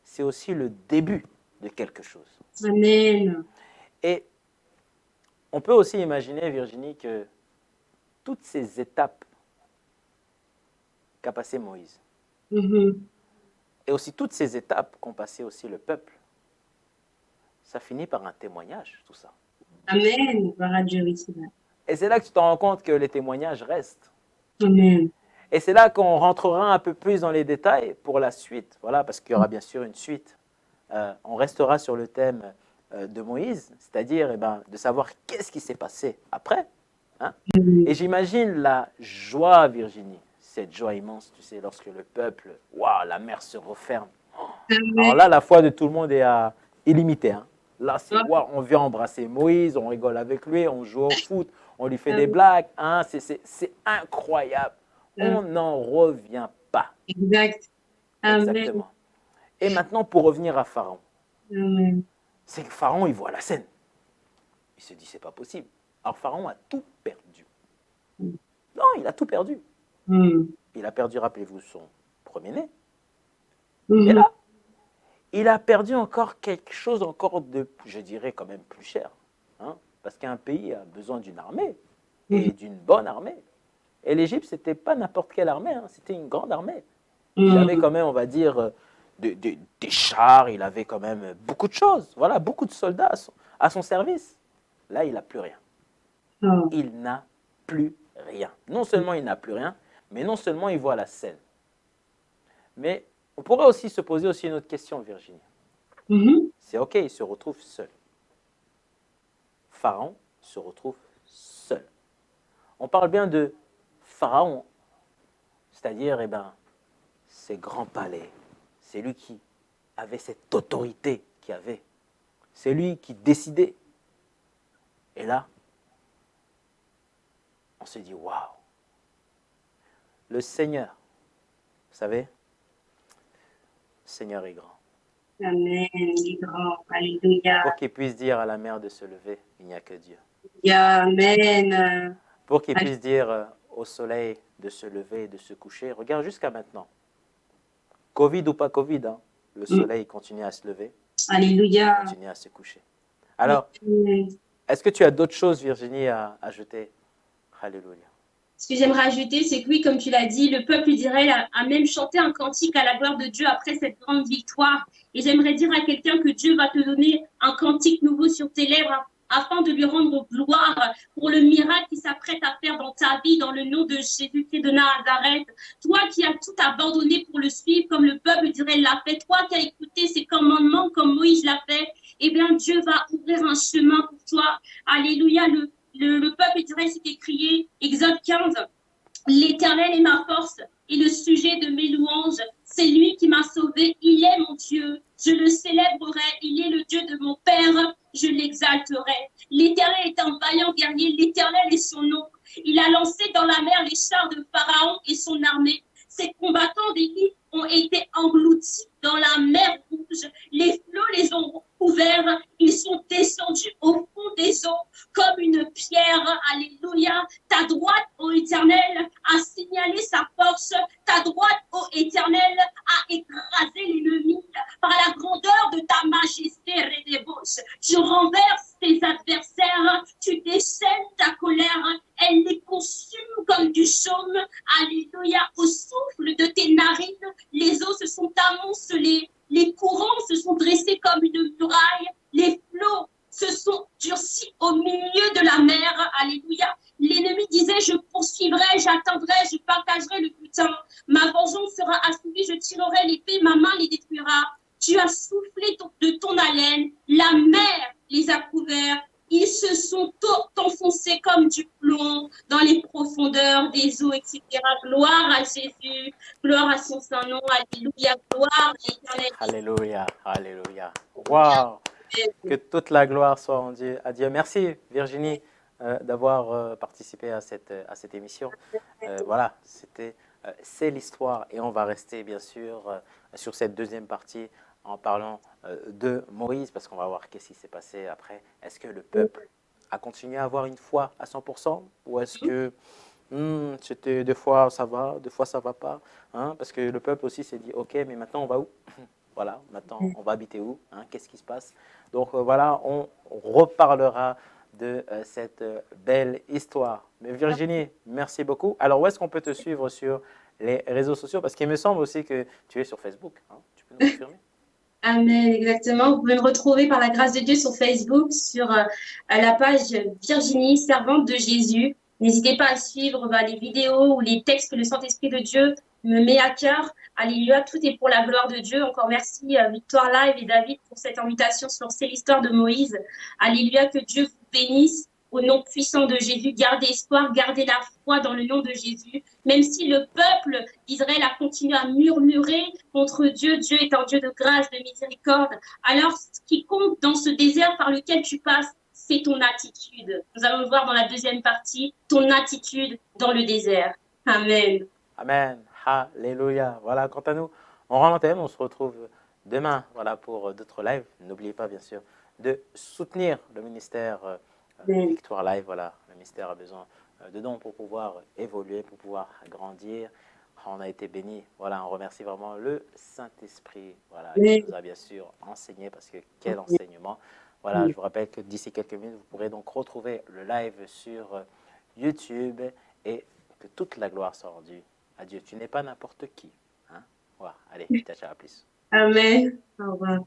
c'est aussi le début de quelque chose. Amen. Et on peut aussi imaginer, Virginie, que toutes ces étapes qu'a passé Moïse, et aussi toutes ces étapes qu'ont passé aussi le peuple, ça finit par un témoignage, tout ça. Amen. Gloire à Dieu, oui, c'est vrai. Et c'est là que tu te rends compte que les témoignages restent. Amen. Et c'est là qu'on rentrera un peu plus dans les détails pour la suite, voilà, parce qu'il y aura bien sûr une suite. On restera sur le thème de Moïse, c'est-à-dire de savoir qu'est-ce qui s'est passé après. Hein. Et j'imagine la joie, Virginie, cette joie immense, tu sais, lorsque le peuple, waouh, la mer se referme. Alors là, la foi de tout le monde est illimitée. Hein. Là, c'est waouh, on vient embrasser Moïse, on rigole avec lui, on joue au foot, on lui fait des blagues. Hein, c'est incroyable. On n'en revient pas. Exact. Exactement. Et maintenant, pour revenir à Pharaon. Amen. C'est que Pharaon, il voit la scène. Il se dit, c'est pas possible. Alors Pharaon a tout perdu. Mm. Non, il a tout perdu. Il a perdu, rappelez-vous, son premier-né. Et là, il a perdu encore quelque chose encore de, je dirais, quand même plus cher. Hein, parce qu'un pays a besoin d'une armée, et d'une bonne armée. Et l'Égypte, ce n'était pas n'importe quelle armée, hein, c'était une grande armée. Il avait quand même, on va dire, des chars, il avait quand même beaucoup de choses, voilà, beaucoup de soldats à son service. Là, il n'a plus rien. Il n'a plus rien. Non seulement il n'a plus rien, mais non seulement il voit la scène. Mais on pourrait aussi se poser aussi une autre question, Virginie. C'est OK, il se retrouve seul. Pharaon se retrouve seul. On parle bien de Pharaon, c'est-à-dire, ses grands palais. C'est lui qui avait cette autorité qu'il avait. C'est lui qui décidait. Et là, on se dit, waouh, le Seigneur, vous savez, le Seigneur est grand. Amen, il est grand. Alléluia. Pour qu'il puisse dire à la mer de se lever, il n'y a que Dieu. Amen. Pour qu'il puisse dire au soleil de se lever et de se coucher. Regarde jusqu'à maintenant. Covid ou pas Covid, hein, le soleil continue à se lever. Alléluia. Continue à se coucher. Alors, est-ce que tu as d'autres choses, Virginie, à ajouter? Alléluia. Ce que j'aimerais ajouter, c'est que oui, comme tu l'as dit, le peuple d'Israël a même chanté un cantique à la gloire de Dieu après cette grande victoire. Et j'aimerais dire à quelqu'un que Dieu va te donner un cantique nouveau sur tes lèvres afin de lui rendre gloire pour le miracle qu'il s'apprête à faire dans ta vie, dans le nom de Jésus-Christ de Nazareth. Toi qui as tout abandonné pour le suivre, comme le peuple d'Israël l'a fait, toi qui as écouté ses commandements comme Moïse l'a fait, eh bien Dieu va ouvrir un chemin pour toi. Alléluia, le peuple d'Israël s'était crié, Exode 15, l'Éternel est ma force et le sujet de mes louanges. C'est lui qui m'a sauvé, il est mon Dieu. Je le célébrerai, il est le Dieu de mon Père, je l'exalterai. L'Éternel est un vaillant guerrier, l'Éternel est son nom. Il a lancé dans la mer les chars de Pharaon et son armée. Ses combattants d'élite ont été engloutis dans la mer rouge. Les flots les ont couverts. Ils sont descendus au fond des eaux comme une pierre. Alléluia. Ta droite, ô Éternel, a signalé sa force. Ta droite, ô Éternel, a écrasé l'ennemi par la grandeur de ta majesté, Redébos. Tu renverses tes adversaires. Tu déchaînes ta colère. Elle les consume comme du chaume. Alléluia. Au souffle de tes narines, les eaux se sont amoncelées. Les courants se sont dressés comme une muraille. Les flots se sont durcis au milieu de la mer. Alléluia. L'ennemi disait, je poursuivrai, j'atteindrai, je partagerai le butin. Ma vengeance sera assouvie, je tirerai l'épée, ma main les détruira. Tu as soufflé de ton haleine, la mer les a couverts. Ils se sont enfoncés comme du plomb dans les profondeurs des eaux, etc. Gloire à Jésus, gloire à son Saint-Nom, alléluia, gloire à l'Éternel. Alléluia, alléluia. Waouh! Que toute la gloire soit à Dieu. Merci Virginie d'avoir participé à cette émission. Voilà, c'est l'histoire et on va rester bien sûr sur cette deuxième partie en parlant de Moïse parce qu'on va voir qu'est-ce qui s'est passé après. Est-ce que le peuple a continué à avoir une foi à 100% ou est-ce que c'était des fois ça va, des fois ça va pas, hein? Parce que le peuple aussi s'est dit ok, mais maintenant on va où? Voilà, maintenant on va habiter où, hein? Qu'est-ce qui se passe? Donc voilà, on reparlera de cette belle histoire. Mais Virginie, merci beaucoup. Alors où est-ce qu'on peut te suivre sur les réseaux sociaux? Parce qu'il me semble aussi que tu es sur Facebook, hein? Tu peux nous confirmer? Amen, exactement. Vous pouvez me retrouver par la grâce de Dieu sur Facebook, sur la page Virginie, servante de Jésus. N'hésitez pas à suivre les vidéos ou les textes que le Saint-Esprit de Dieu me met à cœur. Alléluia, tout est pour la gloire de Dieu. Encore merci Victoire Live et David pour cette invitation sur C'est l'histoire de Moïse. Alléluia, que Dieu vous bénisse. Au nom puissant de Jésus, gardez espoir, gardez la foi dans le nom de Jésus. Même si le peuple d'Israël a continué à murmurer contre Dieu, Dieu est un Dieu de grâce, de miséricorde. Alors, ce qui compte dans ce désert par lequel tu passes, c'est ton attitude. Nous allons le voir dans la deuxième partie, ton attitude dans le désert. Amen. Amen. Alléluia. Voilà, quant à nous, on rend l'antenne, on se retrouve demain voilà, pour d'autres lives. N'oubliez pas, bien sûr, de soutenir le ministère Victoire Live, voilà, le mystère a besoin de dons pour pouvoir évoluer, pour pouvoir grandir. On a été bénis. Voilà, on remercie vraiment le Saint-Esprit, voilà, qui nous a bien sûr enseigné, parce que quel enseignement. Voilà, je vous rappelle que d'ici quelques minutes, vous pourrez donc retrouver le live sur YouTube et que toute la gloire soit rendue à Dieu. Tu n'es pas n'importe qui. Hein? Voilà, allez, ciao, ciao, à plus. Amen. Au revoir.